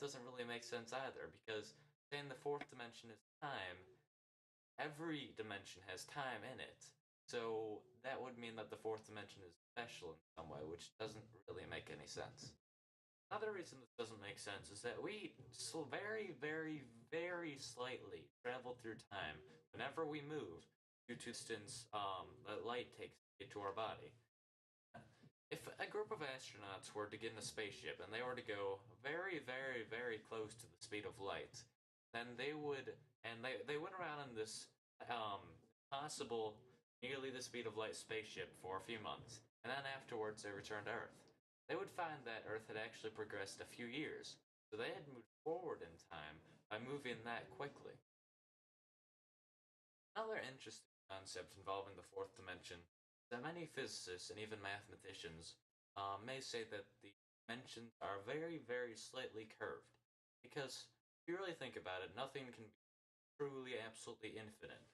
doesn't really make sense either, because saying the fourth dimension is time, every dimension has time in it. So that would mean that the fourth dimension is special in some way, which doesn't really make any sense. Another reason this doesn't make sense is that we very, very, very slightly travel through time whenever we move due to the distance that light takes to get to our body. If a group of astronauts were to get in a spaceship and they were to go very, very, very close to the speed of light, then they would, and they went around in this possible nearly the speed of light spaceship for a few months, and then afterwards they returned to Earth. They would find that Earth had actually progressed a few years, so they had moved forward in time by moving that quickly. Another interesting concept involving the fourth dimension is that many physicists and even mathematicians may say that the dimensions are very, very slightly curved. Because if you really think about it, nothing can be truly, absolutely infinite.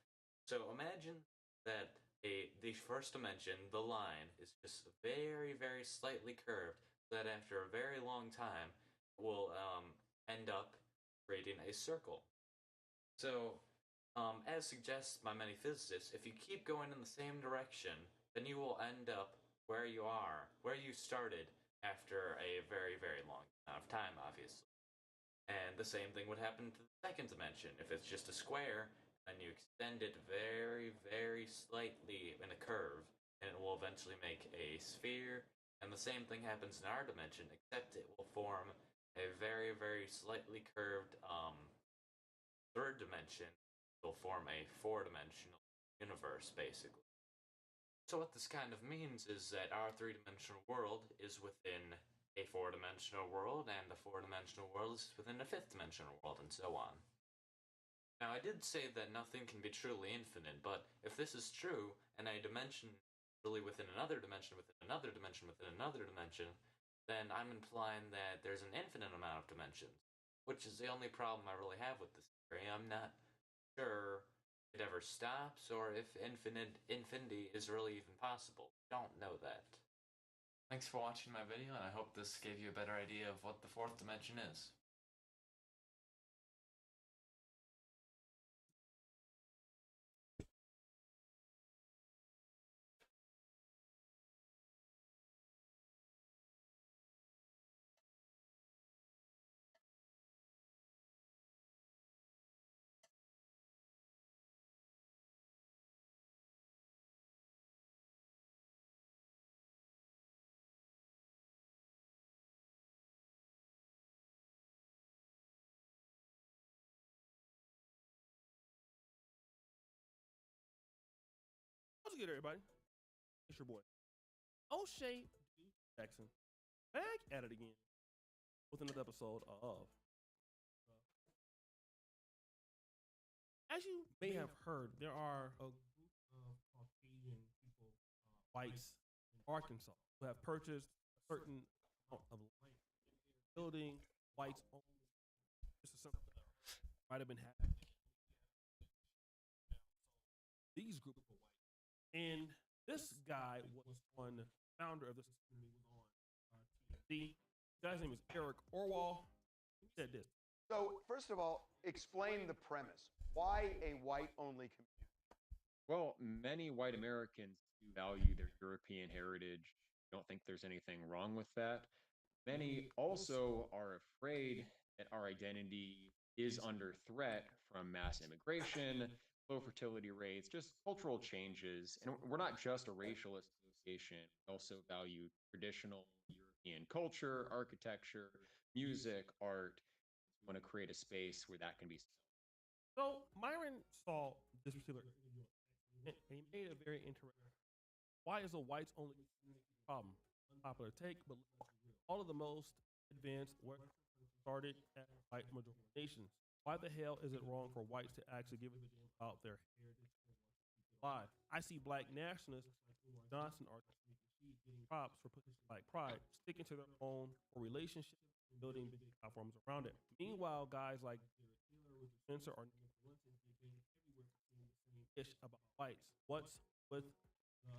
So imagine that the first dimension, the line, is just very, very slightly curved, so that after a very long time, it will end up creating a circle. So, as suggested by many physicists, if you keep going in the same direction, then you will end up where you are, where you started after a very, very long amount of time, obviously. And the same thing would happen to the second dimension. If it's just a square, and you extend it very, very slightly in a curve, and it will eventually make a sphere. And the same thing happens in our dimension, except it will form a very, very slightly curved third dimension. It will form a four-dimensional universe, basically. So what this kind of means is that our three-dimensional world is within a four-dimensional world, and the four-dimensional world is within a fifth-dimensional world, and so on. Now, I did say that nothing can be truly infinite, but if this is true, and a dimension really within another dimension, within another dimension, within another dimension, then I'm implying that there's an infinite amount of dimensions, which is the only problem I really have with this theory. I'm not sure if it ever stops, or if infinity is really even possible. Don't know that. Thanks for watching my video, and I hope this gave you a better idea of what the fourth dimension is. What's good, everybody? It's your boy, O'Shea Jackson, back at it again with another episode of. As you may have heard, there are a group of Caucasian people, whites in Arkansas, who have purchased a certain amount of land, building whites only. This is something that might have been happening. These group of whites. And this guy was one founder of this community, was on TNT. The guy's name is Eric Orwell. He said this. So, first of all, explain the premise. Why a white-only community? Well, many white Americans do value their European heritage. Don't think there's anything wrong with that. Many also are afraid that our identity is under threat from mass immigration, low fertility rates, just cultural changes. And we're not just a racial association. We also value traditional European culture, architecture, music, art. We want to create a space where that can be. So Myron saw this particular video and he made a very interesting. Why is a whites only problem? Popular take, but all of the most advanced work started at white majority nations. Why the hell is it wrong for whites to actually give a damn about their heritage? Why? I see black nationalists like Johnson are getting props for pushing black pride, sticking to their own relationship, building big platforms around it. Meanwhile, guys like Spencer are ish about whites. What's with the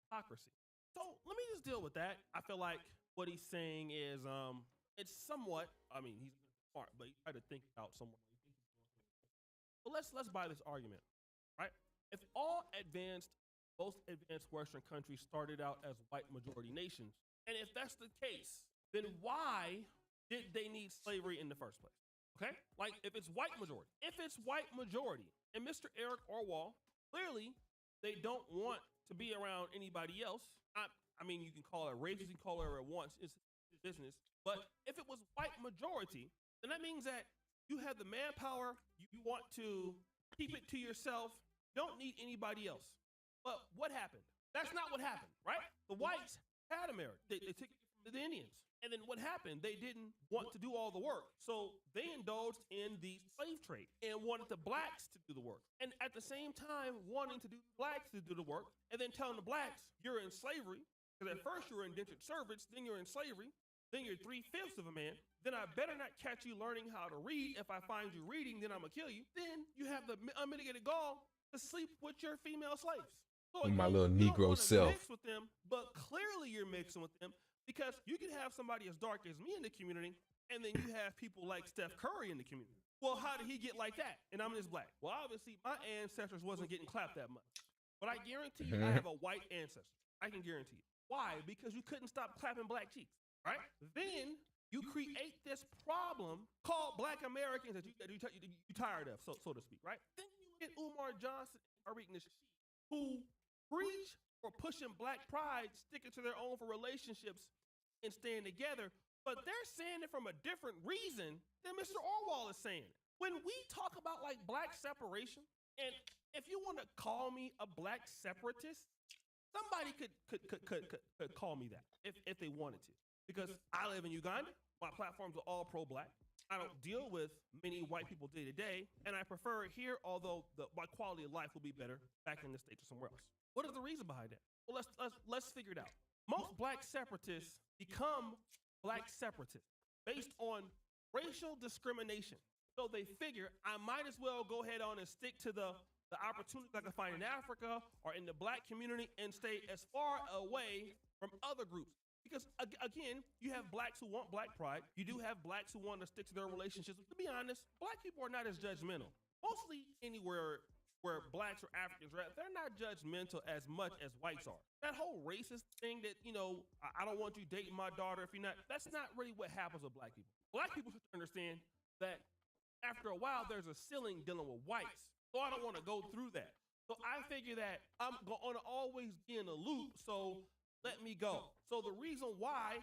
hypocrisy? So let me just deal with that. I feel like what he's saying is it's somewhat, I mean, he's smart, but he tried to think it out somewhere. But let's buy this argument, right? If all most advanced Western countries started out as white majority nations, and if that's the case, then why did they need slavery in the first place? Okay? Like, if it's white majority, and Mr. Eric Orwell, clearly, they don't want to be around anybody else. I mean, you can call it racist, you can call it whatever it wants, it's business. But if it was white majority, then that means that you have the manpower, you want to keep it to yourself, don't need anybody else. But what happened? That's not what happened, right? The whites had America. They took it from the Indians. And then what happened? They didn't want to do all the work. So they indulged in the slave trade and wanted the blacks to do the work. And at the same time, wanting to do blacks to do the work, and then telling the blacks, you're in slavery, because at first you were indentured servants, then you're in slavery, then you're 3/5 of a man, then I better not catch you learning how to read. If I find you reading, then I'm gonna kill you. Then you have the unmitigated gall to sleep with your female slaves. So My little Negro self. Mix with them, but clearly you're mixing with them because you can have somebody as dark as me in the community, and then you have people like Steph Curry in the community. Well, how did he get like that? And I'm just black. Well, obviously my ancestors wasn't getting clapped that much, but I guarantee you I have a white ancestor. I can guarantee it. Why? Because you couldn't stop clapping black cheeks, right? Then you create this problem called Black Americans that you tired of, so to speak, right? Then you get Umar Johnson and Tariq Nasheed, who preach for pushing black pride, sticking to their own for relationships and staying together, but they're saying it from a different reason than Mr. Orwell is saying. When we talk about like black separation, and if you want to call me a black separatist, somebody could call me that if they wanted to. Because I live in Uganda, my platforms are all pro-black. I don't deal with many white people day to day, and I prefer it here, although my quality of life will be better back in the States or somewhere else. What is the reason behind that? Well, let's figure it out. Most black separatists become black separatists based on racial discrimination. So they figure I might as well go ahead on and stick to the opportunities I can find in Africa or in the black community and stay as far away from other groups. Because again, you have blacks who want black pride. You do have blacks who want to stick to their relationships. To be honest, black people are not as judgmental. Mostly anywhere where blacks or Africans are at, they're not judgmental as much as whites are. That whole racist thing that, I don't want you dating my daughter if you're not, that's not really what happens with black people. Black people should understand that after a while, there's a ceiling dealing with whites. So I don't want to go through that. So I figure that I'm going to always be in a loop, so let me go. So the reason why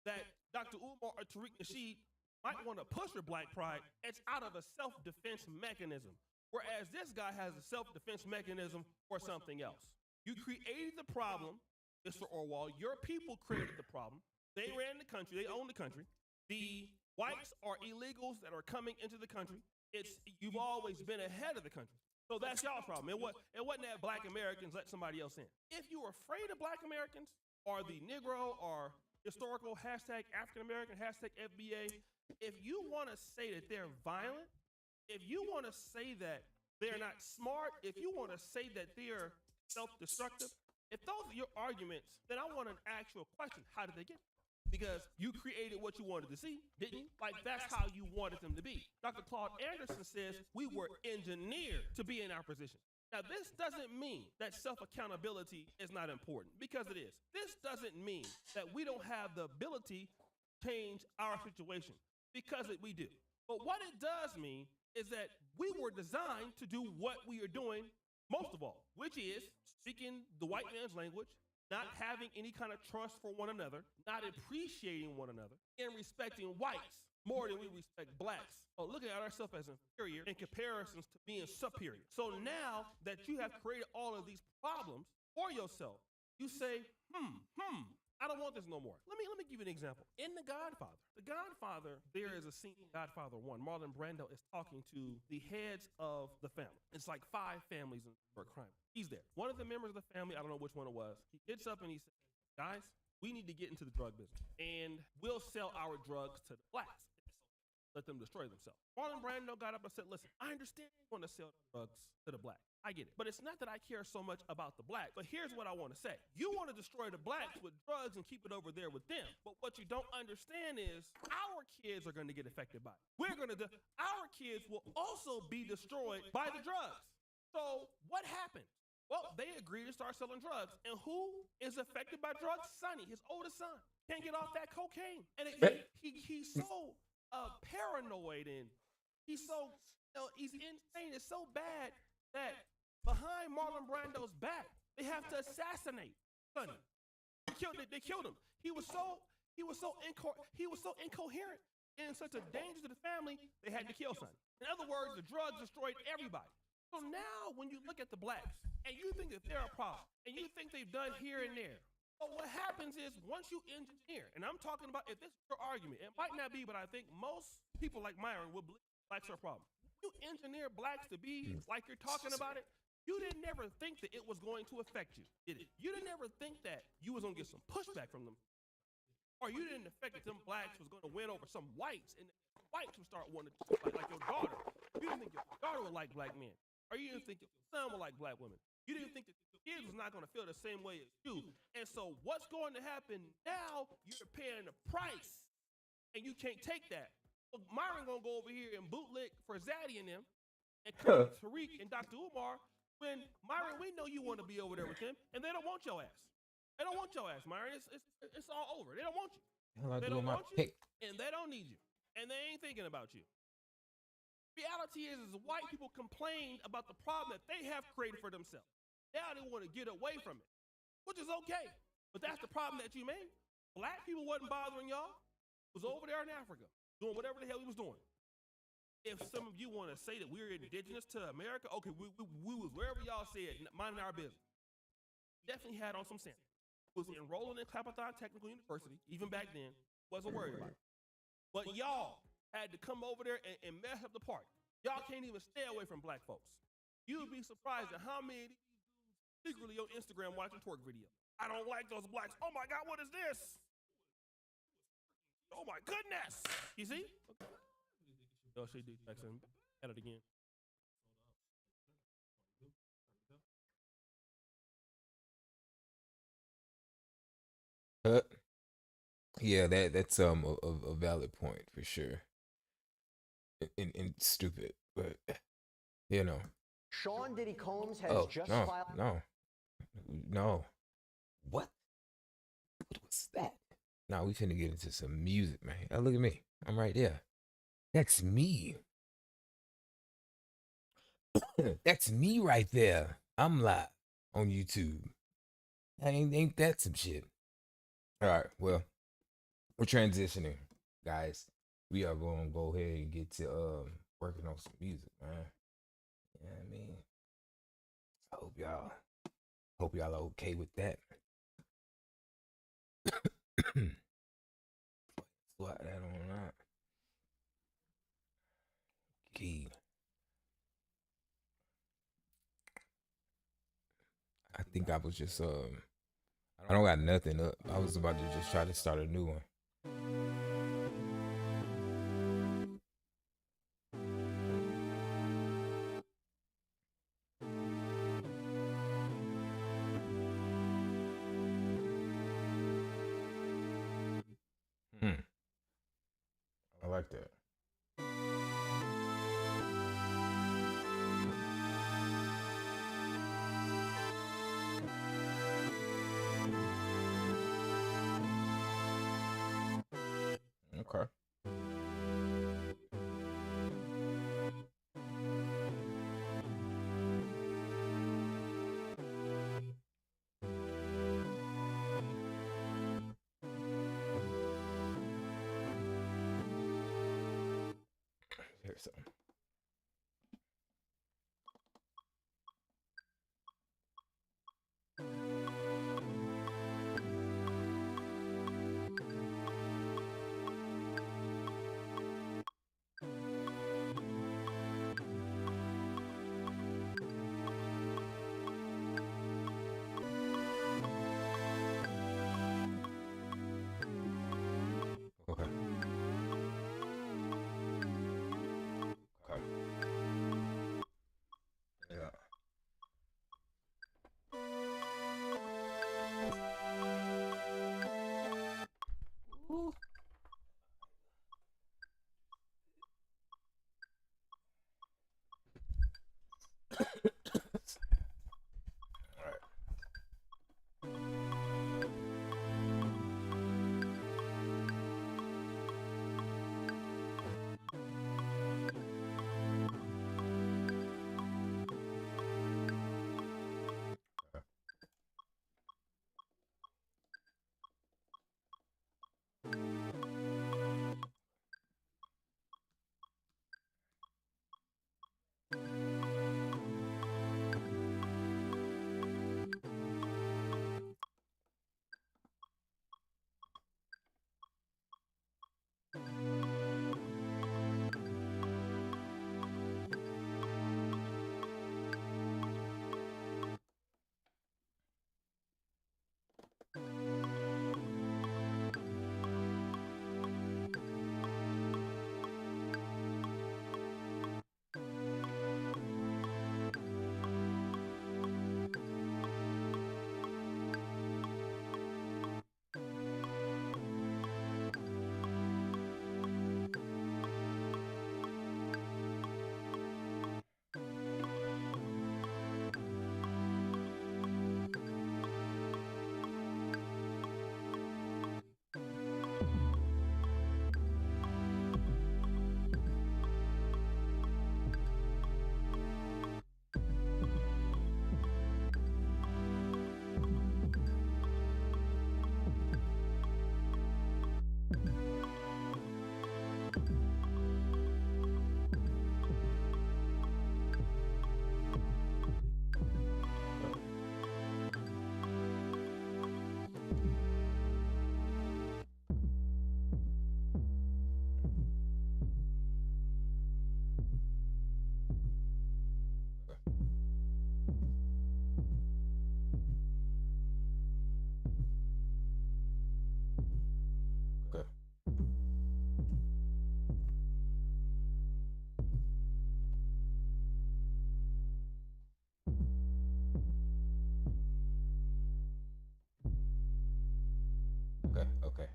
that Dr. Umar or Tariq Nasheed might want to push your black pride, it's out of a self-defense mechanism. Whereas this guy has a self-defense mechanism for something else. You created the problem, Mr. Orwell. Your people created the problem. They ran the country. They own the country. The whites are illegals that are coming into the country. You've always been ahead of the country. So that's y'all's problem. It wasn't that black Americans let somebody else in. If you were afraid of black Americans or the Negro or historical hashtag African American, hashtag FBA, if you want to say that they're violent, if you want to say that they're not smart, if you want to say that they're self-destructive, if those are your arguments, then I want an actual question. How did they get there? Because you created what you wanted to see, didn't you? Like, that's how you wanted them to be. Dr. Claude Anderson says we were engineered to be in our position. Now, this doesn't mean that self-accountability is not important, because it is. This doesn't mean that we don't have the ability to change our situation, because we do. But what it does mean is that we were designed to do what we are doing most of all, which is speaking the white man's language, not having any kind of trust for one another, not appreciating one another, and respecting whites more than we respect blacks, or looking at ourselves as inferior in comparisons to being superior. So now that you have created all of these problems for yourself, you say, I don't want this no more. Let me give you an example. In The Godfather, there is a scene in Godfather 1. Marlon Brando is talking to the heads of the family. It's like 5 families for a crime. He's there. One of the members of the family, I don't know which one it was, he gets up and he says, guys, we need to get into the drug business, and we'll sell our drugs to the blacks. let them destroy themselves. Marlon Brando got up and said, listen, I understand you want to sell drugs to the black. I get it. But it's not that I care so much about the black. But here's what I want to say. You want to destroy the blacks with drugs and keep it over there with them. But what you don't understand is our kids are going to get affected by it. Our kids will also be destroyed by the drugs. So what happened? Well, they agreed to start selling drugs. And who is affected by drugs? Sonny, his oldest son. Can't get off that cocaine. And he's so paranoid, and he's so, he's insane. It's so bad that behind Marlon Brando's back, they have to assassinate Sonny. They killed him. He was so incoherent and such a danger to the family, they had to kill Sonny. In other words, the drugs destroyed everybody. So now when you look at the blacks and you think that they're a problem and you think they've done here and there, so what happens is once you engineer, and I'm talking about if this is your argument, it might not be, but I think most people like Myron will believe blacks are a problem. You engineer blacks to be like you're talking about it, you didn't never think that it was going to affect you, did it? You didn't ever think that you was gonna get some pushback from them. Or you didn't expect that them blacks was gonna win over some whites and the whites would start wanting to like your daughter. You didn't think your daughter would like black men. Or you didn't think your son would like black women. You didn't think that the kids was not gonna feel the same way as you. And so what's going to happen now, you're paying the price and you can't take that. So Myron gonna go over here and bootlick for Zaddy and them and come Tariq and Dr. Umar when Myron, we know you want to be over there with them and they don't want your ass. They don't want your ass, Myron. It's all over. They don't want you. They don't want you and they don't need you. And they ain't thinking about you. Reality is white people complain about the problem that they have created for themselves. Now they want to get away from it, which is okay. But that's the problem that you made. Black people wasn't bothering y'all. Was over there in Africa doing whatever the hell he was doing. If some of you want to say that we're indigenous to America, okay, we was wherever y'all said, minding our business. Definitely had on some sense. Was enrolling in Capital Technical University, even back then, wasn't worried about it. But y'all had to come over there and mess up the party. Y'all can't even stay away from black folks. You'd be surprised at how many of these dudes secretly on Instagram watching twerk videos. I don't like those blacks. Oh my God, what is this? Oh my goodness. You see? Oh, she did. At it again. Yeah, that's a valid point for sure. And stupid, but you know. Sean Diddy Combs has just filed. No. What was that? Now we finna get into some music, man. Oh, look at me. I'm right there. That's me. That's me right there. I'm live on YouTube. Ain't that some shit? All right, well, we're transitioning, guys. We are going to go ahead and get to working on some music, man. You know what I mean? I hope y'all are okay with that. Slide that on out. Key. I think I was just I don't got nothing up. I was about to just try to start a new one. I like that. Okay. Here's some. Okay. Okay. Okay. Okay.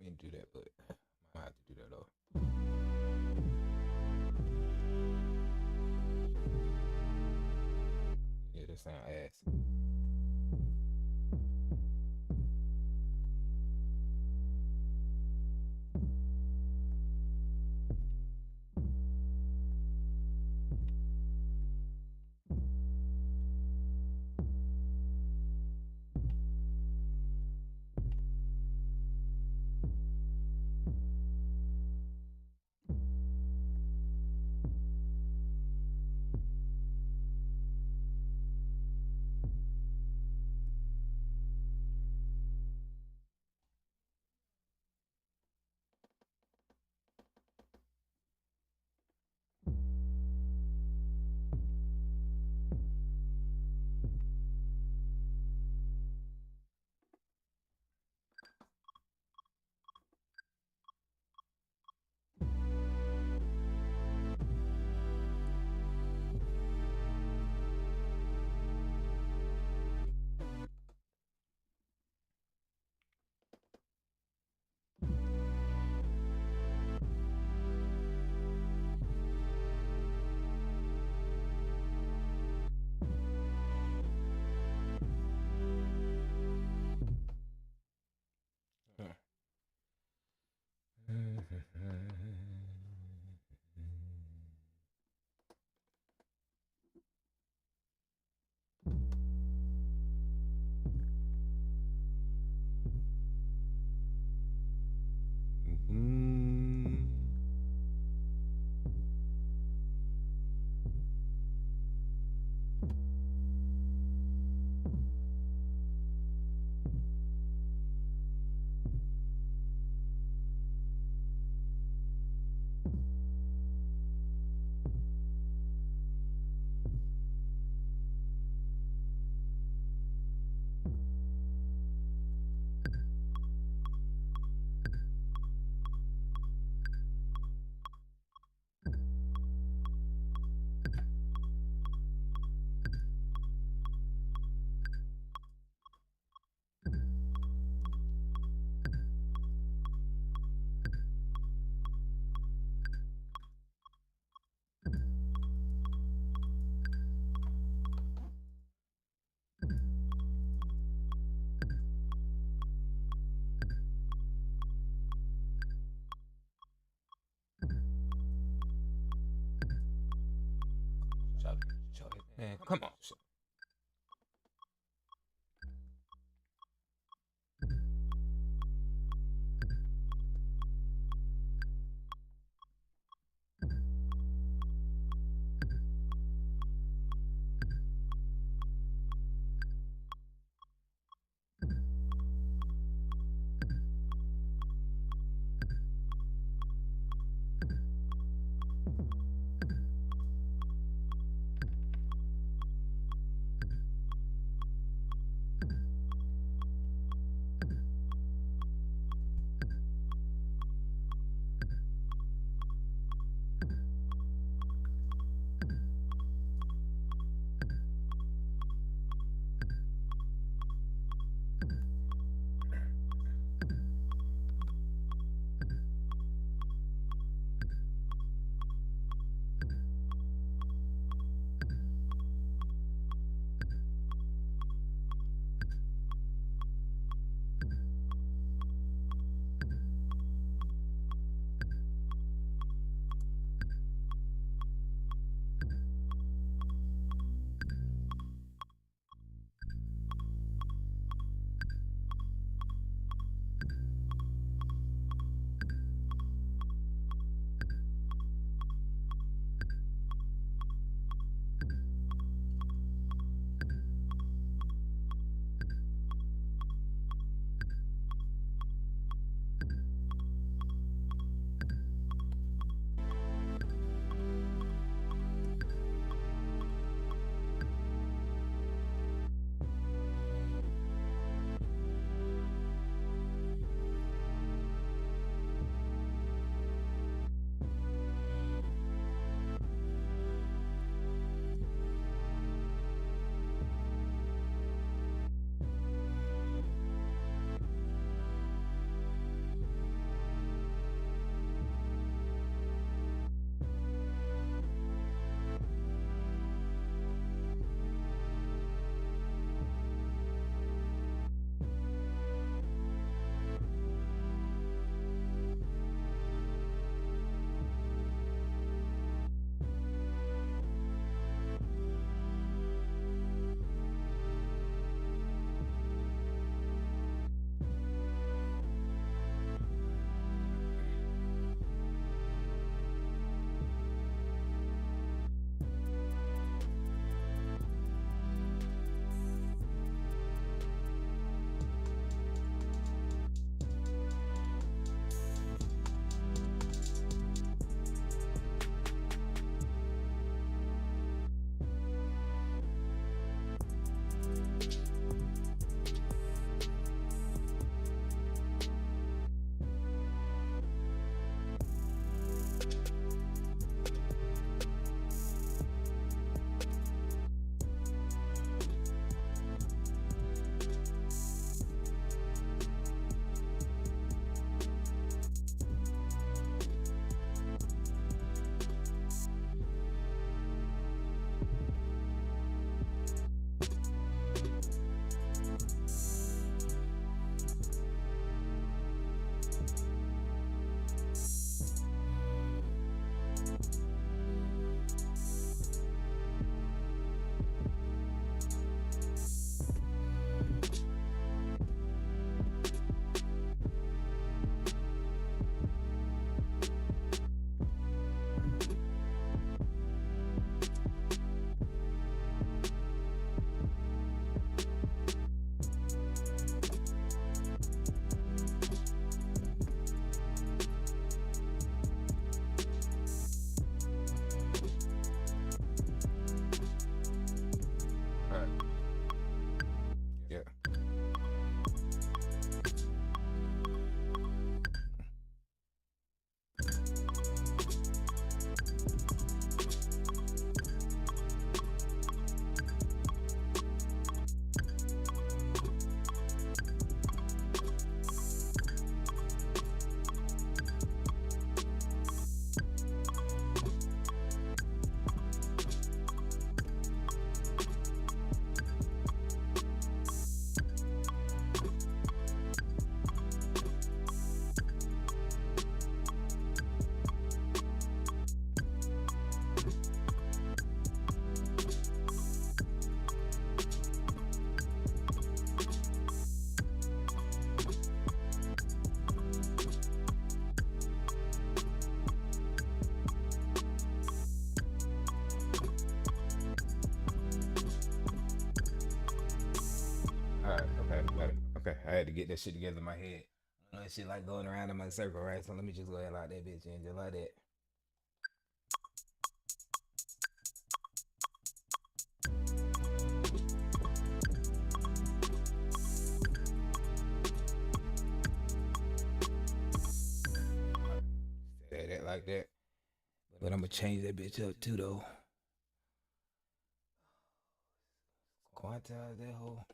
I didn't do that, but I might have to do that though. Yeah, that sound ass. Man, come on. I had to get that shit together in my head. I know that shit like going around in my circle, right? So let me just go ahead and lock that bitch in just like that. Say that like that. But I'm gonna change that bitch up too though. Quantize that whole.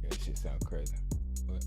That shit sound crazy. But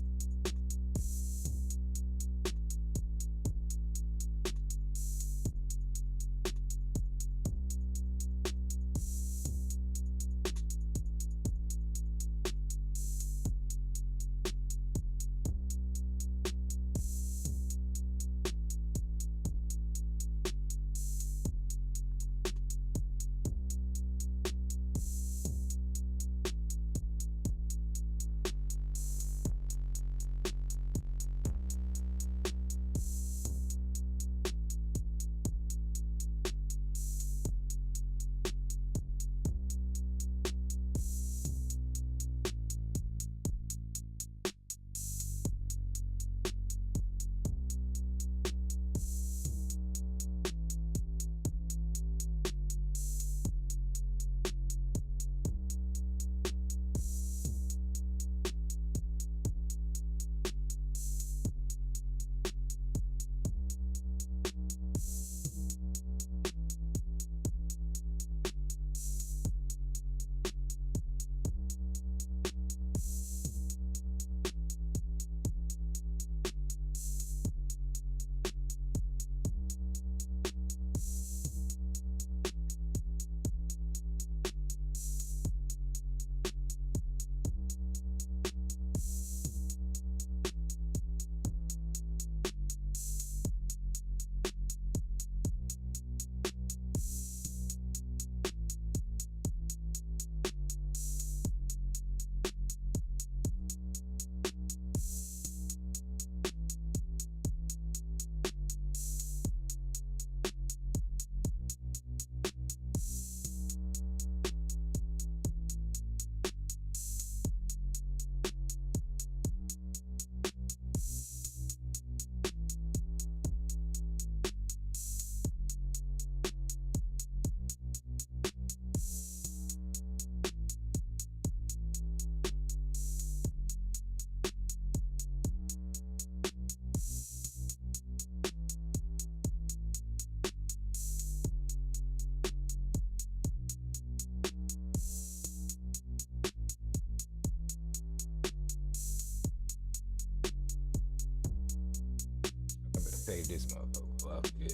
I better save this motherfucker before I forget.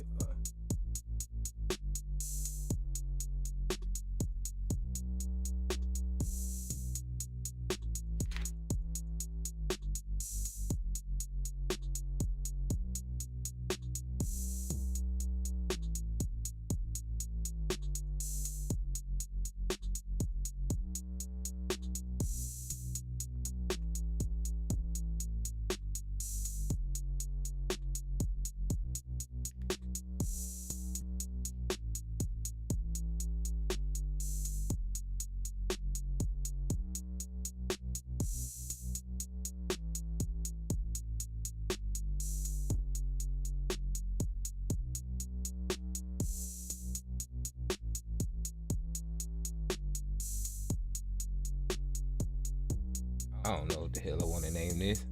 I don't know what the hell I want to name this.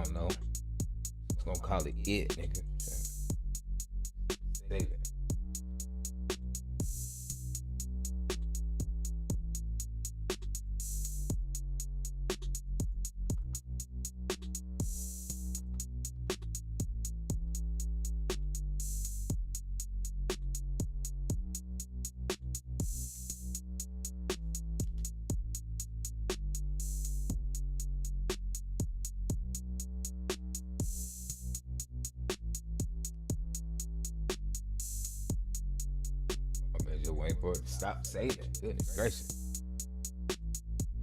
don't know. Just gonna call it, nigga. Save it. Just waiting for it to stop saving. Goodness gracious.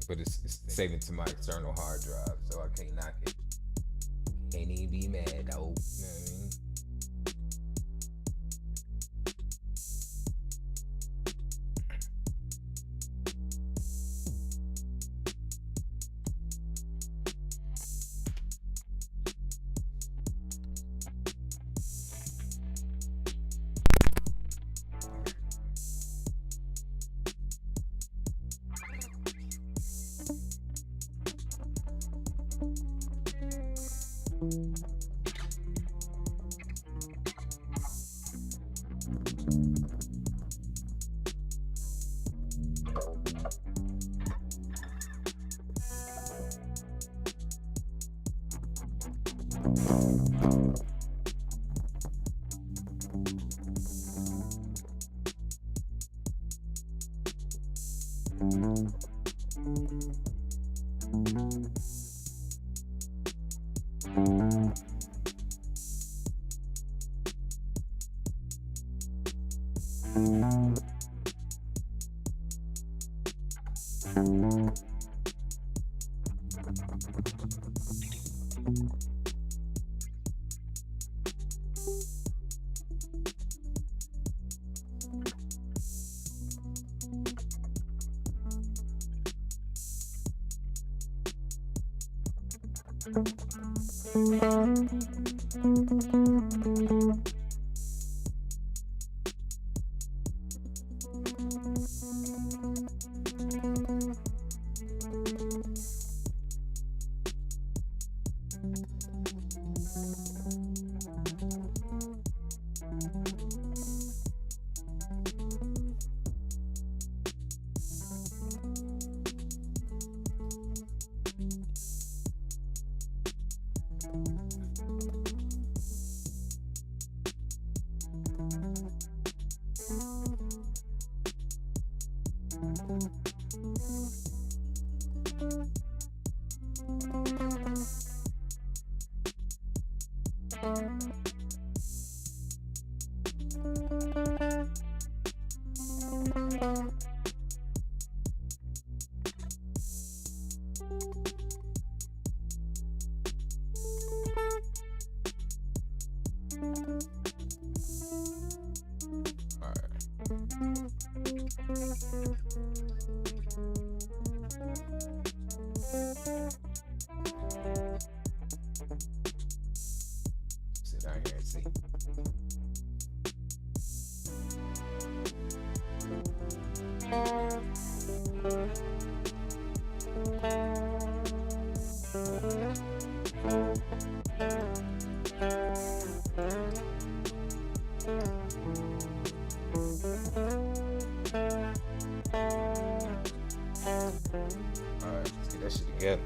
But it's saving to my external hard drive, so I can't knock it. Can't even be mad, though. You know what I mean? Sit down here and see. Alright, let's get that shit together.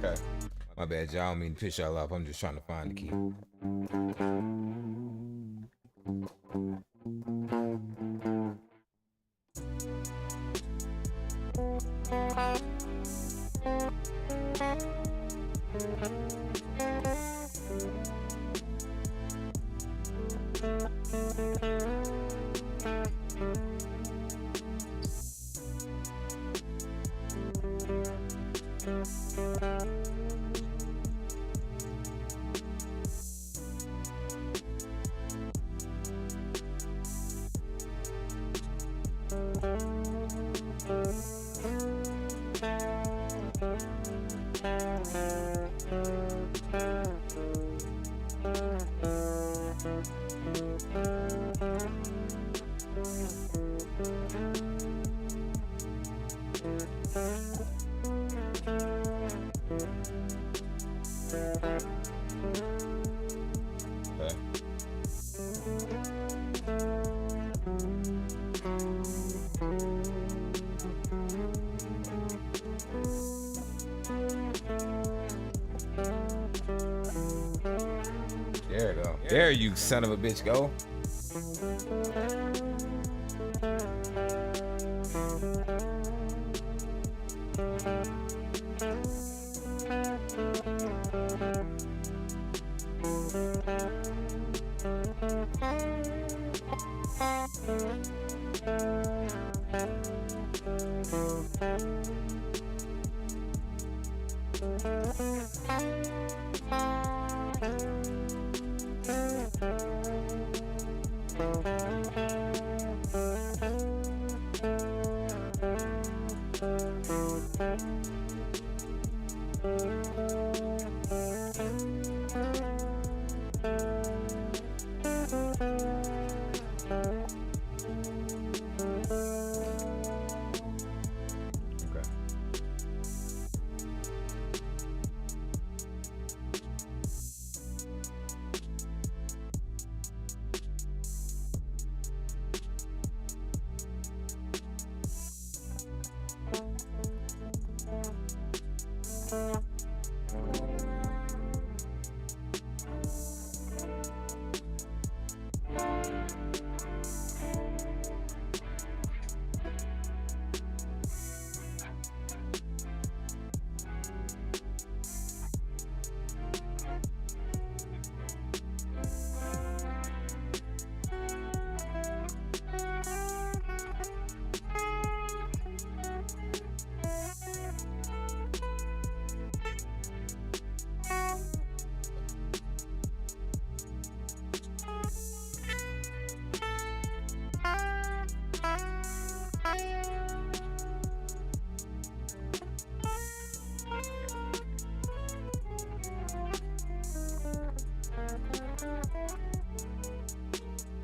Okay. My bad, y'all. I don't mean to piss y'all off. I'm just trying to find the key. There you go. There you son of a bitch go.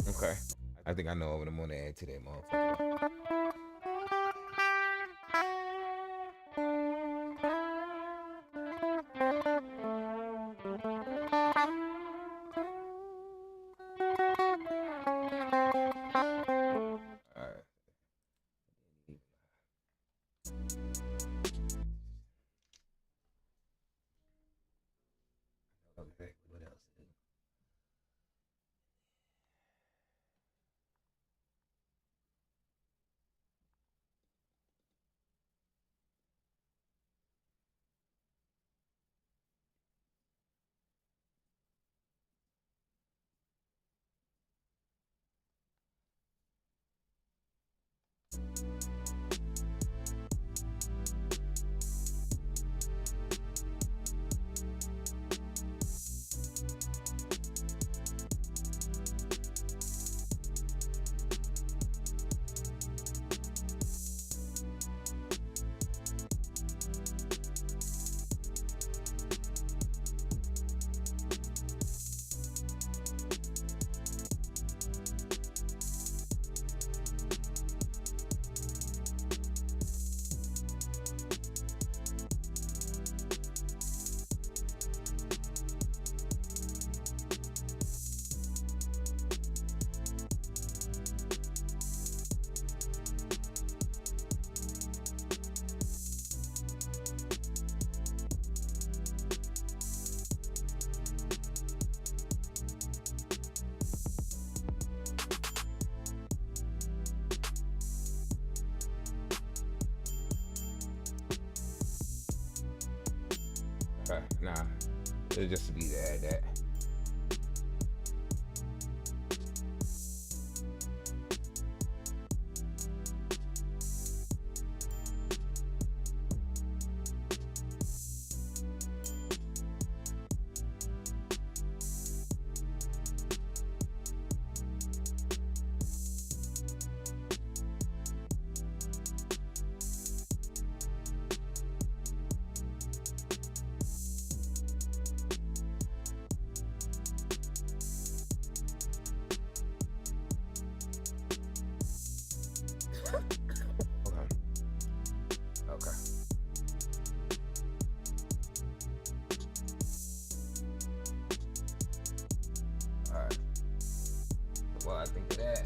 Okay. I think I know what I'm gonna add to that motherfucker. Alright. Okay, what else? Nah, it'll just be to add that. what I think of that.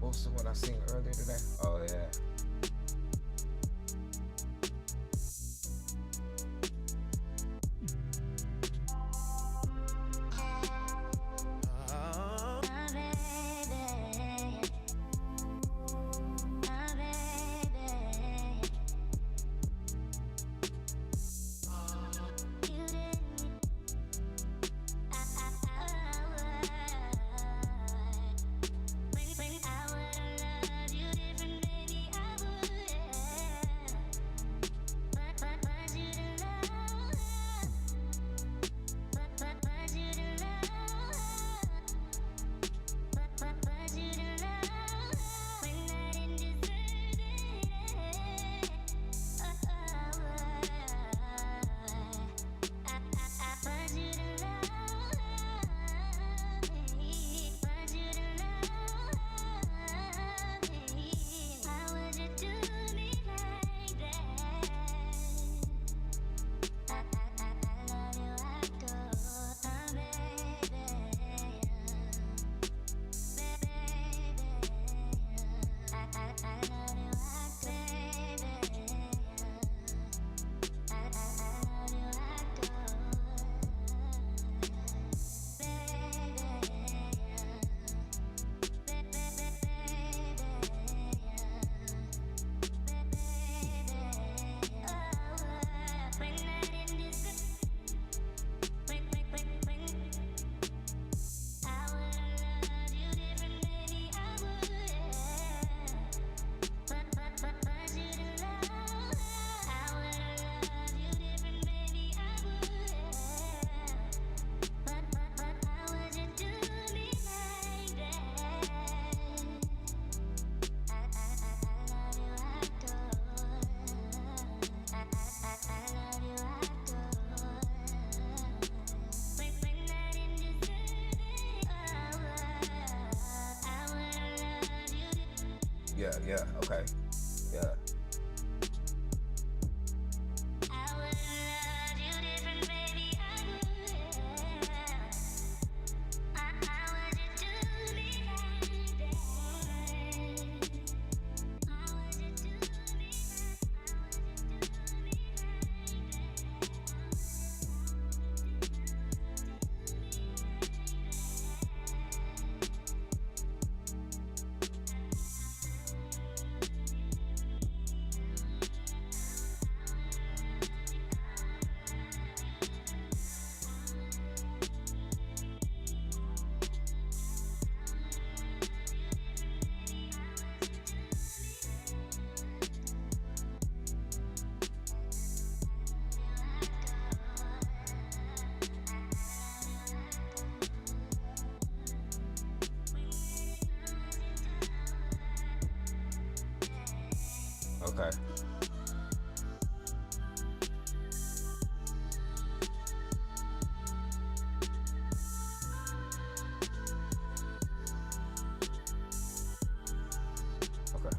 What's the one I seen earlier today? Oh yeah. Yeah, okay. Yeah. Okay. Okay.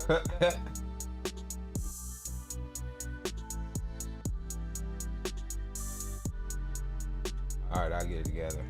All right, I'll get it together.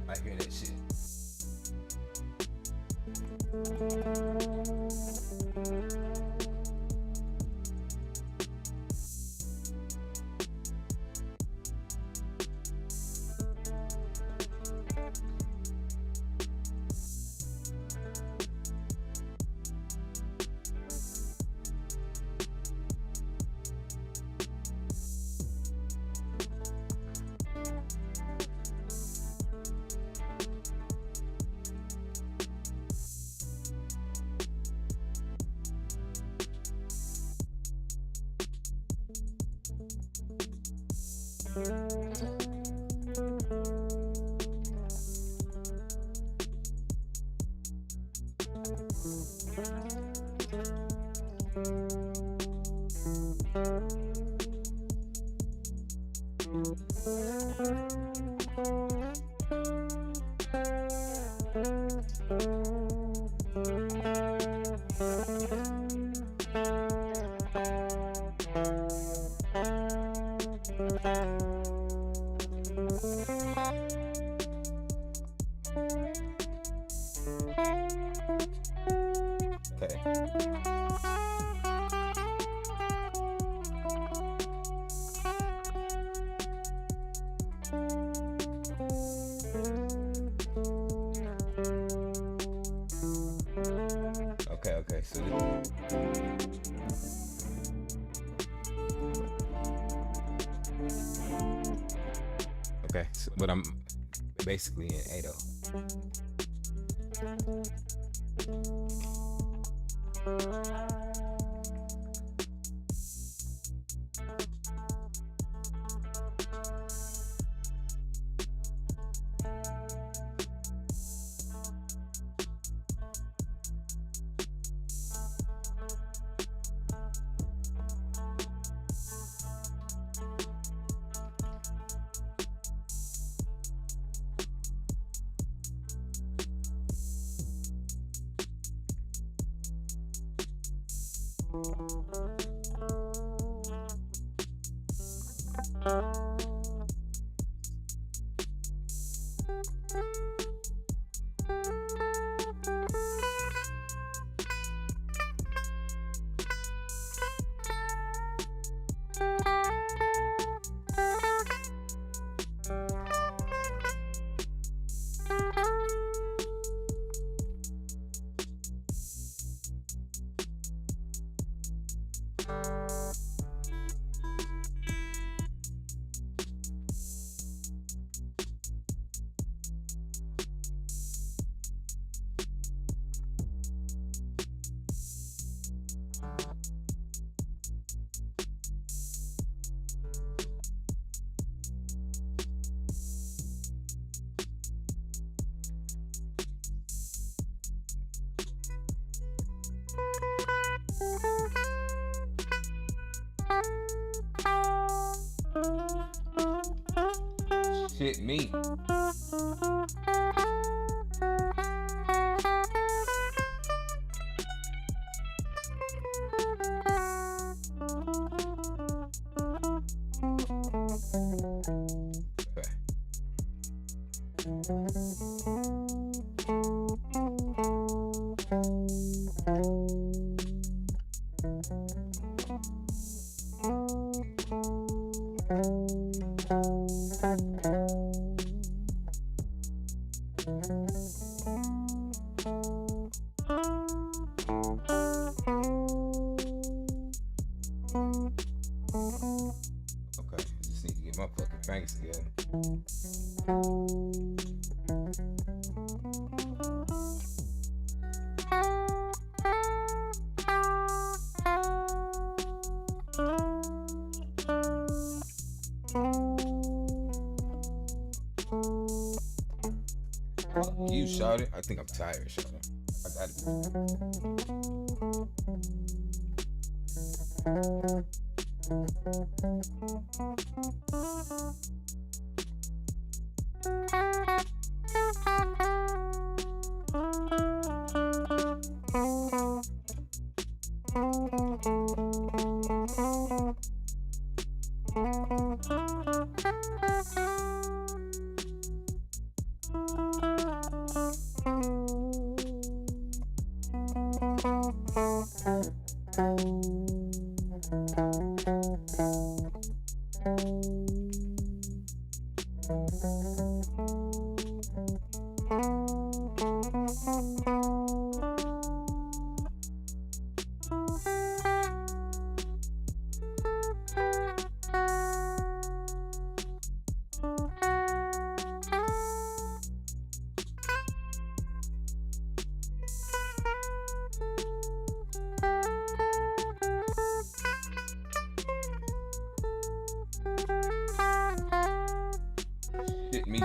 I hear that shit. Okay, so okay, so, but I'm basically in 8-0. Shit me. Okay, just need to get my fucking fingers together. Fuck you, shawty. I think I'm tired, shawty. I Shit me.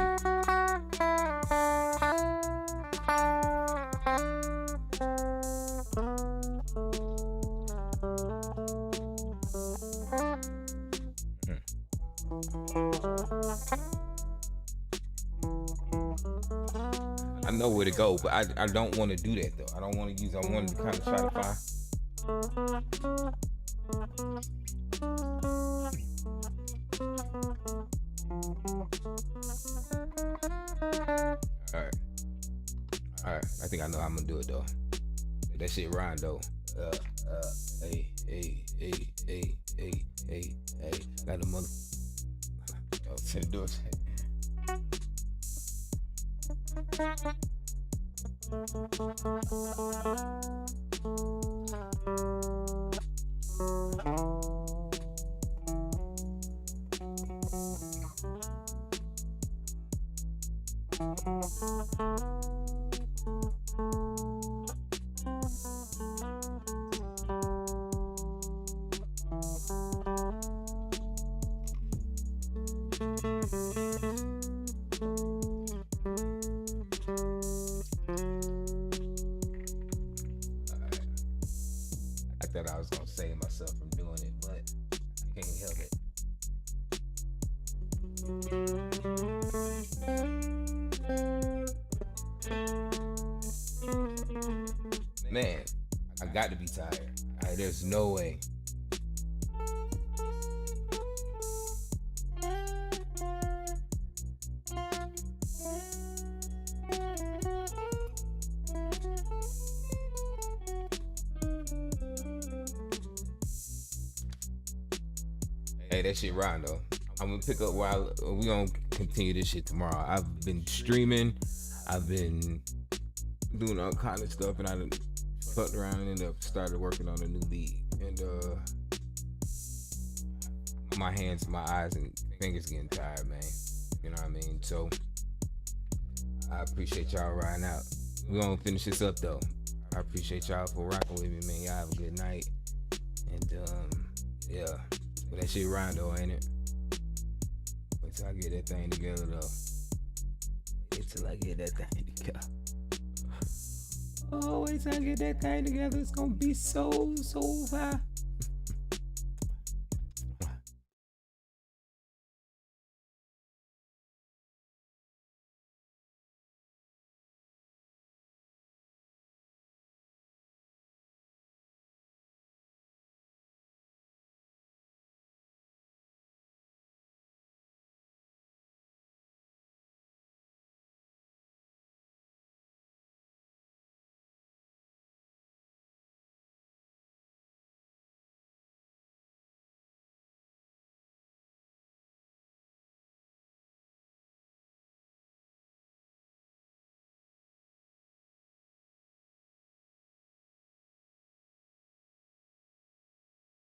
I know where to go, but I don't want to do that though. I don't want to use. I wanted to kind of try to find. All right. I think I know how I'm gonna do it though. That shit rhyme though. Hey. Got the mother. Oh, finna do it. I thought I was gonna save myself from doing it, but I can't help it. Man, I got to be tired. I Like, there's no way. Hey, that shit round though. I'm gonna pick up while we gonna continue this shit tomorrow. I've been streaming, I've been doing all kind of stuff, and I done fucked around and ended up started working on a new league. And my hands, my eyes, and fingers getting tired, man. You know what I mean? So I appreciate y'all riding out. We gonna finish this up though. I appreciate y'all for rocking with me, man. Y'all have a good night. And yeah. But that shit round though, ain't it? Wait till I get that thing together though. Wait till I get that thing together. Oh, wait till I get that thing together. It's gonna be so fire.